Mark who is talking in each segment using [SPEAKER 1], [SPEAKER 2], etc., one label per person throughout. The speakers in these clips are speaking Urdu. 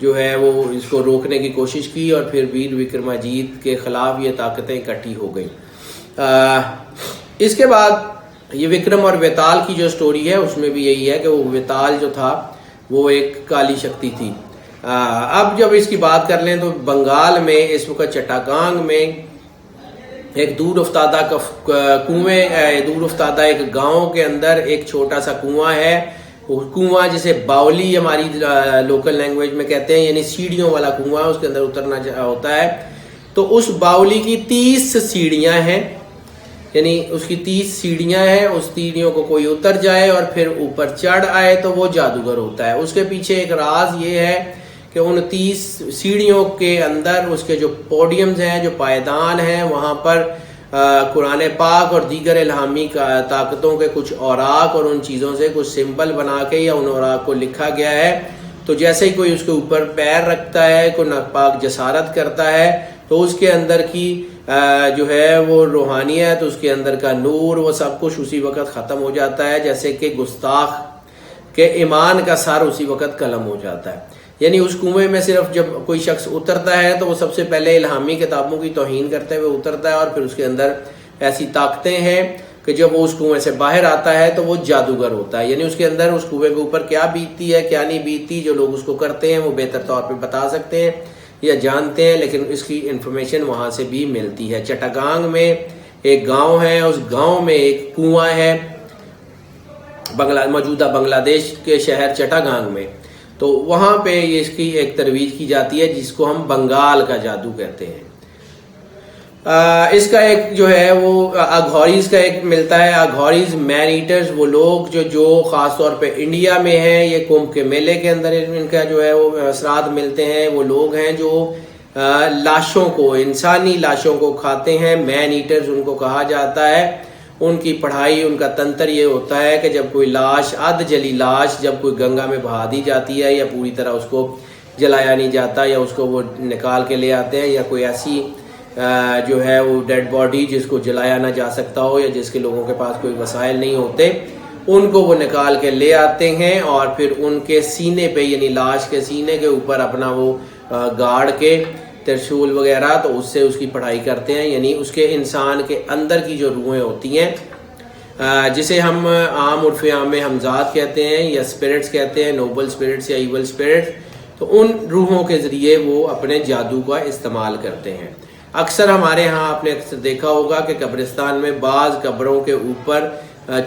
[SPEAKER 1] جو ہے وہ اس کو روکنے کی کوشش کی اور پھر ویر وکرماجیت کے خلاف یہ طاقتیں اکٹھی ہو گئیں۔ اس کے بعد یہ وکرم اور ویتال کی جو سٹوری ہے اس میں بھی یہی ہے کہ وہ ویتال جو تھا وہ ایک کالی شکتی تھی۔ اب جب اس کی بات کر لیں تو بنگال میں اس وقت چٹاگانگ میں ایک دور افتادہ دور افتادہ ایک گاؤں کے اندر ایک چھوٹا سا کنواں ہے۔ وہ کنواں جسے باولی ہماری لوکل لینگویج میں کہتے ہیں، یعنی سیڑھیوں والا کنواں، اس کے اندر اترنا ہوتا ہے۔ تو اس باولی کی 30 سیڑھیاں ہیں، یعنی اس کی 30 سیڑھیاں ہیں، اس سیڑھیوں کو کوئی اتر جائے اور پھر اوپر چڑھ آئے تو وہ جادوگر ہوتا ہے۔ اس کے پیچھے ایک راز یہ ہے کہ ان 30 سیڑھیوں کے اندر اس کے جو پوڈیمز ہیں، جو پائیدان ہیں، وہاں پر قرآن پاک اور دیگر الہامی طاقتوں کے کچھ اوراق اور ان چیزوں سے کچھ سمبل بنا کے یا ان اوراق کو لکھا گیا ہے۔ تو جیسے ہی کوئی اس کے اوپر پیر رکھتا ہے، کوئی ناپاک جسارت کرتا ہے، تو اس کے اندر کی جو ہے وہ روحانیت، اس کے اندر کا نور، وہ سب کچھ اسی وقت ختم ہو جاتا ہے، جیسے کہ گستاخ کے ایمان کا سر اسی وقت قلم ہو جاتا ہے۔ یعنی اس کنویں میں صرف جب کوئی شخص اترتا ہے تو وہ سب سے پہلے الہامی کتابوں کی توہین کرتے ہوئے اترتا ہے، اور پھر اس کے اندر ایسی طاقتیں ہیں کہ جب وہ اس کنویں سے باہر آتا ہے تو وہ جادوگر ہوتا ہے۔ یعنی اس کے اندر اس کنویں کے اوپر کیا بیتتی ہے، کیا نہیں بیتتی، جو لوگ اس کو کرتے ہیں وہ بہتر طور پہ بتا سکتے ہیں یا جانتے ہیں، لیکن اس کی انفارمیشن وہاں سے بھی ملتی ہے۔ چٹاگانگ میں ایک گاؤں ہے، اس گاؤں میں ایک کنواں ہے، موجودہ بنگلہ دیش کے شہر چٹاگانگ میں۔ تو وہاں پہ اس کی ایک ترویج کی جاتی ہے جس کو ہم بنگال کا جادو کہتے ہیں۔ اس کا ایک جو ہے وہ اگھوریز کا ایک ملتا ہے۔ اگھوریز مین ایٹرز، وہ لوگ جو خاص طور پہ انڈیا میں ہیں، یہ کمبھ کے میلے کے اندر ان کا جو ہے وہ اثرات ملتے ہیں۔ وہ لوگ ہیں جو لاشوں کو، انسانی لاشوں کو کھاتے ہیں، مین ایٹرز ان کو کہا جاتا ہے۔ ان کی پڑھائی، ان کا تنتر یہ ہوتا ہے کہ جب کوئی لاش، ادھ جلی لاش جب کوئی گنگا میں بہا دی جاتی ہے یا پوری طرح اس کو جلایا نہیں جاتا یا اس کو وہ نکال کے لے آتے ہیں، یا کوئی ایسی جو ہے وہ ڈیڈ باڈی جس کو جلایا نہ جا سکتا ہو یا جس کے لوگوں کے پاس کوئی وسائل نہیں ہوتے، ان کو وہ نکال کے لے آتے ہیں اور پھر ان کے سینے پہ، یعنی لاش کے سینے کے اوپر اپنا وہ گاڑ کے ترشول وغیرہ، تو اس سے اس کی پڑھائی کرتے ہیں۔ یعنی اس کے انسان کے اندر کی جو روحیں ہوتی ہیں، جسے ہم عام عرف عام میں ہمزاد کہتے ہیں یا اسپرٹس کہتے ہیں، نوبل اسپرٹس یا ایول اسپرٹس، تو ان روحوں کے ذریعے وہ اپنے جادو کا استعمال کرتے ہیں۔ اکثر ہمارے ہاں آپ نے اکثر دیکھا ہوگا کہ قبرستان میں بعض قبروں کے اوپر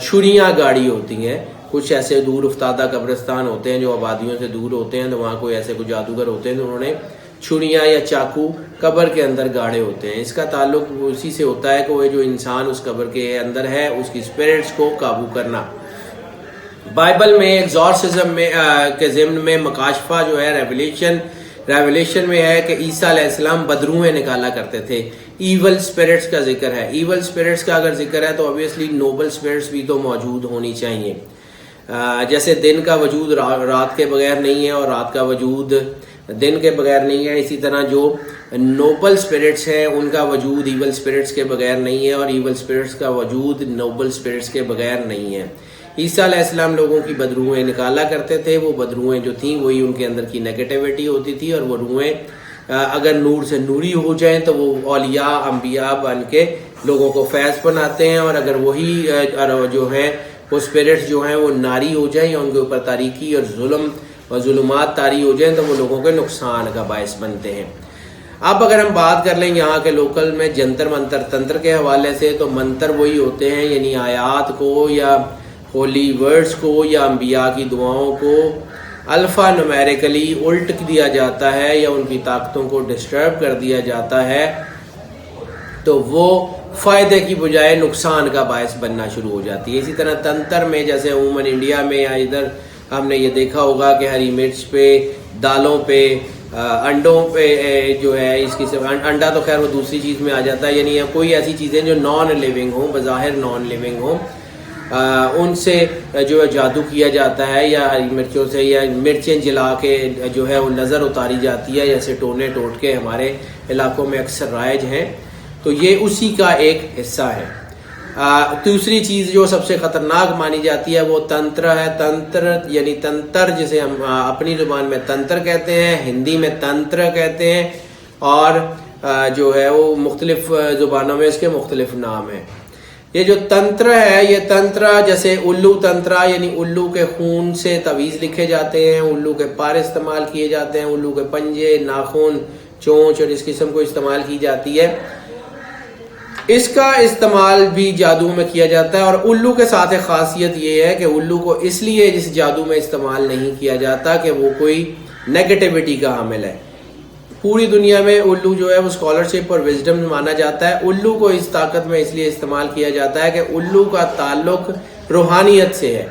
[SPEAKER 1] چھریاں گاڑی ہوتی ہیں۔ کچھ ایسے دور افتادہ قبرستان ہوتے ہیں جو آبادیوں سے دور ہوتے ہیں، تو وہاں کوئی ایسے کوئی جادوگر ہوتے ہیں تو انہوں نے چھریاں یا چاقو قبر کے اندر گاڑے ہوتے ہیں۔ اس کا تعلق اسی سے ہوتا ہے کہ وہ جو انسان اس قبر کے اندر ہے اس کی اسپرٹس کو قابو کرنا۔ بائبل میں ایگزورسزم میں کے ضمن میں مکاشفہ جو ہے ریولیشن میں ہے کہ عیسیٰ علیہ السلام بدروحیں نکالا کرتے تھے۔ ایول اسپرٹس کا ذکر ہے۔ ایول اسپرٹس کا اگر ذکر ہے تو obviously نوبل اسپرٹس بھی تو موجود ہونی چاہیے۔ جیسے دن کا وجود رات کے بغیر نہیں ہے اور رات کا وجود دن کے بغیر نہیں ہے، اسی طرح جو نوبل اسپرٹس ہیں ان کا وجود ایول اسپرٹس کے بغیر نہیں ہے اور ایول اسپرٹس کا وجود نوبل اسپرٹس کے بغیر نہیں ہے۔ عیسیٰ علیہ السلام لوگوں کی بدروحیں نکالا کرتے تھے۔ وہ بدروحیں جو تھیں وہی ان کے اندر کی نیگیٹیوٹی ہوتی تھی، اور وہ روحیں اگر نور سے نوری ہو جائیں تو وہ اولیاء انبیاء بن کے لوگوں کو فیض بناتے ہیں، اور اگر وہی جو ہیں وہ اسپرٹس جو ہیں وہ ناری ہو جائیں یا ان کے اوپر تاریکی اور ظلم اور ظلمات طاری ہو جائیں تو وہ لوگوں کے نقصان کا باعث بنتے ہیں۔ اب اگر ہم بات کر لیں یہاں کے لوکل میں جنتر منتر تنتر کے حوالے سے، تو منتر وہی ہوتے ہیں، یعنی آیات کو یا ہولی ورڈز کو یا انبیاء کی دعاؤں کو الفا نومیریکلی الٹ دیا جاتا ہے یا ان کی طاقتوں کو ڈسٹرب کر دیا جاتا ہے، تو وہ فائدے کی بجائے نقصان کا باعث بننا شروع ہو جاتی ہے۔ اسی طرح تنتر میں جیسے عموماً انڈیا میں یا ادھر ہم نے یہ دیکھا ہوگا کہ ہری مرچ پہ، دالوں پہ، انڈوں پہ جو ہے اس کی انڈا تو خیر وہ دوسری چیز میں آ جاتا ہے، یعنی کوئی ایسی چیزیں جو نان لیونگ ہوں، بظاہر نان لیونگ ہوں، ان سے جو ہے جادو کیا جاتا ہے، یا ہری مرچوں سے یا مرچیں جلا کے جو ہے وہ نظر اتاری جاتی ہے، جیسے ٹونے ٹوٹ کے ہمارے علاقوں میں اکثر رائج ہیں، تو یہ اسی کا ایک حصہ ہے۔ دوسری چیز جو سب سے خطرناک مانی جاتی ہے وہ تنتر ہے. تنتر یعنی تنتر جسے ہم اپنی زبان میں تنتر کہتے ہیں، ہندی میں تنتر کہتے ہیں، اور جو ہے وہ مختلف زبانوں میں اس کے مختلف نام ہیں. یہ جو تنتر ہے، یہ تنتر جیسے الو تنترا یعنی الو کے خون سے تعویذ لکھے جاتے ہیں، الو کے پار استعمال کیے جاتے ہیں، الو کے پنجے، ناخن، چونچ اور اس قسم کو استعمال کی جاتی ہے. اس کا استعمال بھی جادو میں کیا جاتا ہے. اور الو کے ساتھ ایک خاصیت یہ ہے کہ الو کو اس لیے جس جادو میں استعمال نہیں کیا جاتا کہ وہ کوئی نیگیٹیوٹی کا حامل ہے. پوری دنیا میں الو جو ہے وہ اسکالرشپ اور وزڈم مانا جاتا ہے. الو کو اس طاقت میں اس لیے استعمال کیا جاتا ہے کہ الو کا تعلق روحانیت سے ہے.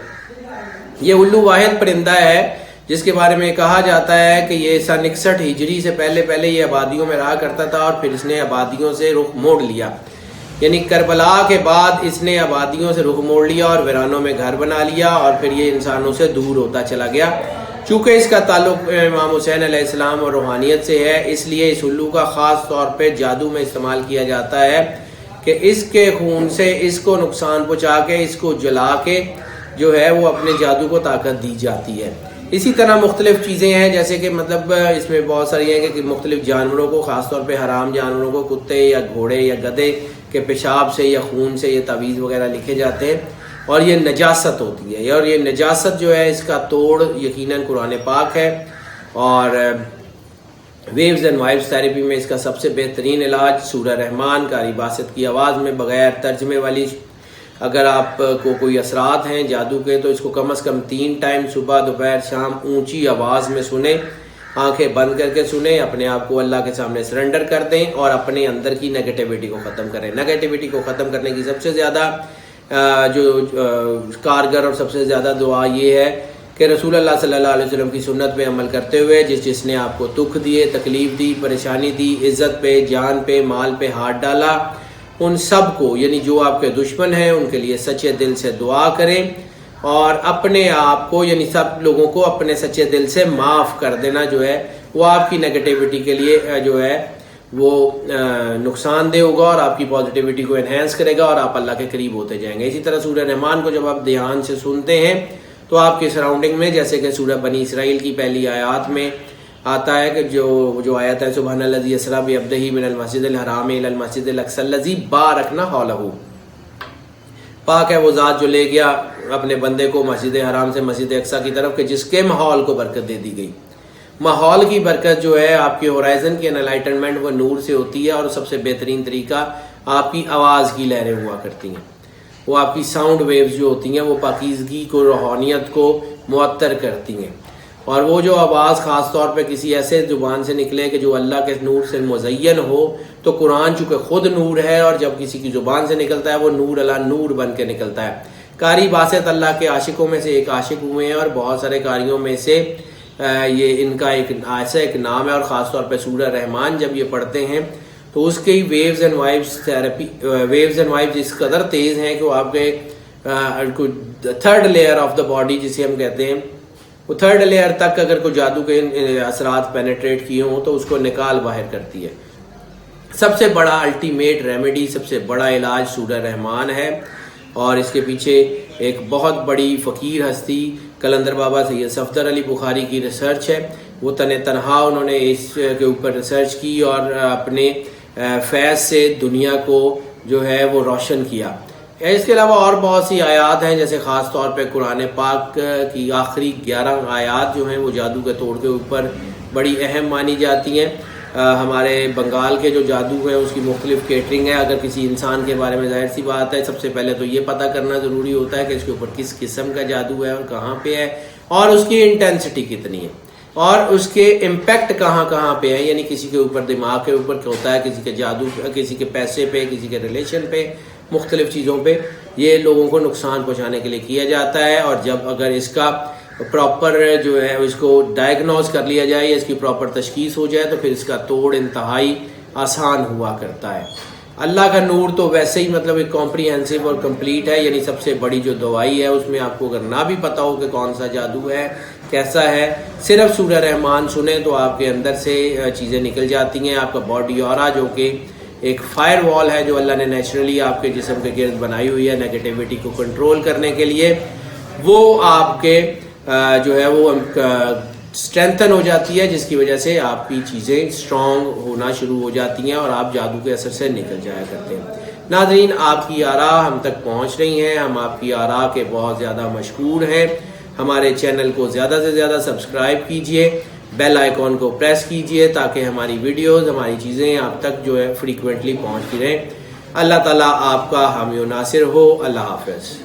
[SPEAKER 1] یہ الو واحد پرندہ ہے جس کے بارے میں کہا جاتا ہے کہ یہ سن 61 ہجری سے پہلے یہ آبادیوں میں رہا کرتا تھا اور پھر اس نے آبادیوں سے رخ موڑ لیا. یعنی کربلا کے بعد اس نے آبادیوں سے رخ موڑ لیا اور ویرانوں میں گھر بنا لیا اور پھر یہ انسانوں سے دور ہوتا چلا گیا. چونکہ اس کا تعلق امام حسین علیہ السلام اور روحانیت سے ہے، اس لیے اس الو کا خاص طور پہ جادو میں استعمال کیا جاتا ہے کہ اس کے خون سے اس کو نقصان پہنچا کے، اس کو جلا کے جو ہے وہ اپنے جادو کو طاقت دی جاتی ہے. اسی طرح مختلف چیزیں ہیں، جیسے کہ مطلب اس میں بہت ساری ہیں کہ مختلف جانوروں کو، خاص طور پہ حرام جانوروں کو، کتے یا گھوڑے یا گدھے کے پیشاب سے یا خون سے یہ تعویذ وغیرہ لکھے جاتے ہیں. اور یہ نجاست ہوتی ہے، اور یہ نجاست جو ہے اس کا توڑ یقیناً قرآن پاک ہے. اور ویوز اینڈ وائبس تھراپی میں اس کا سب سے بہترین علاج سورہ رحمان قاری باسط کی آواز میں بغیر ترجمے والی. اگر آپ کو کوئی اثرات ہیں جادو کے تو اس کو کم از کم 3 ٹائم صبح، دوپہر، شام اونچی آواز میں سنیں، آنکھیں بند کر کے سنیں، اپنے آپ کو اللہ کے سامنے سرنڈر کر دیں اور اپنے اندر کی نیگیٹیوٹی کو ختم کریں. نیگیٹیوٹی کو ختم کرنے کی سب سے زیادہ جو کارگر اور سب سے زیادہ دعا یہ ہے کہ رسول اللہ صلی اللہ علیہ وسلم کی سنت پہ عمل کرتے ہوئے جس نے آپ کو دکھ دیے، تکلیف دی، پریشانی دی، عزت پہ، جان پہ، مال پہ ہاتھ ڈالا، ان سب کو یعنی جو آپ کے دشمن ہیں ان کے لیے سچے دل سے دعا کریں اور اپنے آپ کو یعنی سب لوگوں کو اپنے سچے دل سے معاف کر دینا جو ہے وہ آپ کی نیگیٹیوٹی کے لیے جو ہے وہ نقصان دہ ہوگا اور آپ کی پازیٹیوٹی کو انہینس کرے گا اور آپ اللہ کے قریب ہوتے جائیں گے. اسی طرح سورہ رحمان کو جب آپ دھیان سے سنتے ہیں تو آپ کے سراؤنڈنگ میں، جیسے کہ سورہ بنی اسرائیل کی پہلی آیات میں آتا ہے کہ جو آیت ہے سبحان الذی اسری بعبدہ من المسجد الحرام الی المسجد الاقصی الذی بارکنا حولہ، پاک ہے وہ ذات جو لے گیا اپنے بندے کو مسجد حرام سے مسجد اقصی کی طرف کہ جس کے ماحول کو برکت دے دی گئی. ماحول کی برکت جو ہے آپ کی ہورائزن کی انلائٹنمنٹ وہ نور سے ہوتی ہے، اور سب سے بہترین طریقہ آپ کی آواز کی لہریں ہوا کرتی ہیں. وہ آپ کی ساؤنڈ ویوز جو ہوتی ہیں وہ پاکیزگی کو، روحانیت کو معطر کرتی ہیں. اور وہ جو آواز خاص طور پہ کسی ایسے زبان سے نکلے کہ جو اللہ کے نور سے مزین ہو، تو قرآن چونکہ خود نور ہے اور جب کسی کی زبان سے نکلتا ہے وہ نور علی نور بن کے نکلتا ہے. قاری باسط اللہ کے عاشقوں میں سے ایک عاشق ہوئے ہیں اور بہت سارے قاریوں میں سے یہ ان کا ایک ایسا ایک نام ہے. اور خاص طور پہ سورہ رحمان جب یہ پڑھتے ہیں تو اس کی waves and vibes therapy, waves and vibes اس قدر تیز ہیں کہ وہ آپ کے third layer of the body جسے ہم کہتے ہیں، وہ تھرڈ لیئر تک اگر کوئی جادو کے اثرات پینیٹریٹ کیے ہوں تو اس کو نکال باہر کرتی ہے. سب سے بڑا الٹیمیٹ ریمیڈی، سب سے بڑا علاج سورہ رحمان ہے. اور اس کے پیچھے ایک بہت بڑی فقیر ہستی قلندر بابا سید صفدر علی بخاری کی ریسرچ ہے. وہ تنہا انہوں نے اس کے اوپر ریسرچ کی اور اپنے فیض سے دنیا کو جو ہے وہ روشن کیا. اس کے علاوہ اور بہت سی آیات ہیں، جیسے خاص طور پہ قرآن پاک کی آخری 11 آیات جو ہیں وہ جادو کے توڑ کے اوپر بڑی اہم مانی جاتی ہیں. ہمارے بنگال کے جو جادو ہے اس کی مختلف کیٹرنگ ہے. اگر کسی انسان کے بارے میں ظاہر سی بات ہے سب سے پہلے تو یہ پتہ کرنا ضروری ہوتا ہے کہ اس کے اوپر کس قسم کا جادو ہے اور کہاں پہ ہے اور اس کی انٹینسٹی کتنی ہے اور اس کے امپیکٹ کہاں کہاں پہ ہے. یعنی کسی کے اوپر دماغ کے اوپر ہوتا ہے، کسی کے جادو، کسی کے پیسے پہ، کسی کے ریلیشن پہ، مختلف چیزوں پہ یہ لوگوں کو نقصان پہنچانے کے لیے کیا جاتا ہے. اور جب اگر اس کا پراپر جو ہے اس کو ڈائگنوز کر لیا جائے یا اس کی پراپر تشخیص ہو جائے تو پھر اس کا توڑ انتہائی آسان ہوا کرتا ہے. اللہ کا نور تو ویسے ہی مطلب ایک کمپریہنسو اور کمپلیٹ ہے. یعنی سب سے بڑی جو دوائی ہے اس میں آپ کو اگر نہ بھی پتا ہو کہ کون سا جادو ہے، کیسا ہے، صرف سورہ رحمان سنیں تو آپ کے اندر سے چیزیں نکل جاتی ہیں. آپ کا باڈی اورا جو کہ ایک فائر وال ہے جو اللہ نے نیچرلی آپ کے جسم کے گرد بنائی ہوئی ہے نیگیٹیوٹی کو کنٹرول کرنے کے لیے، وہ آپ کے جو ہے وہ اسٹرینتھن ہو جاتی ہے، جس کی وجہ سے آپ کی چیزیں اسٹرانگ ہونا شروع ہو جاتی ہیں اور آپ جادو کے اثر سے نکل جایا کرتے ہیں۔ ناظرین، آپ کی آراء ہم تک پہنچ رہی ہیں، ہم آپ کی آراء کے بہت زیادہ مشکور ہیں۔ ہمارے چینل کو زیادہ سے زیادہ سبسکرائب کیجئے، بیل آئیکن کو پریس کیجئے تاکہ ہماری ویڈیوز، ہماری چیزیں آپ تک جو ہے فریکوینٹلی پہنچتی رہیں۔ اللہ تعالیٰ آپ کا حامی و ناصر ہو۔ اللہ حافظ۔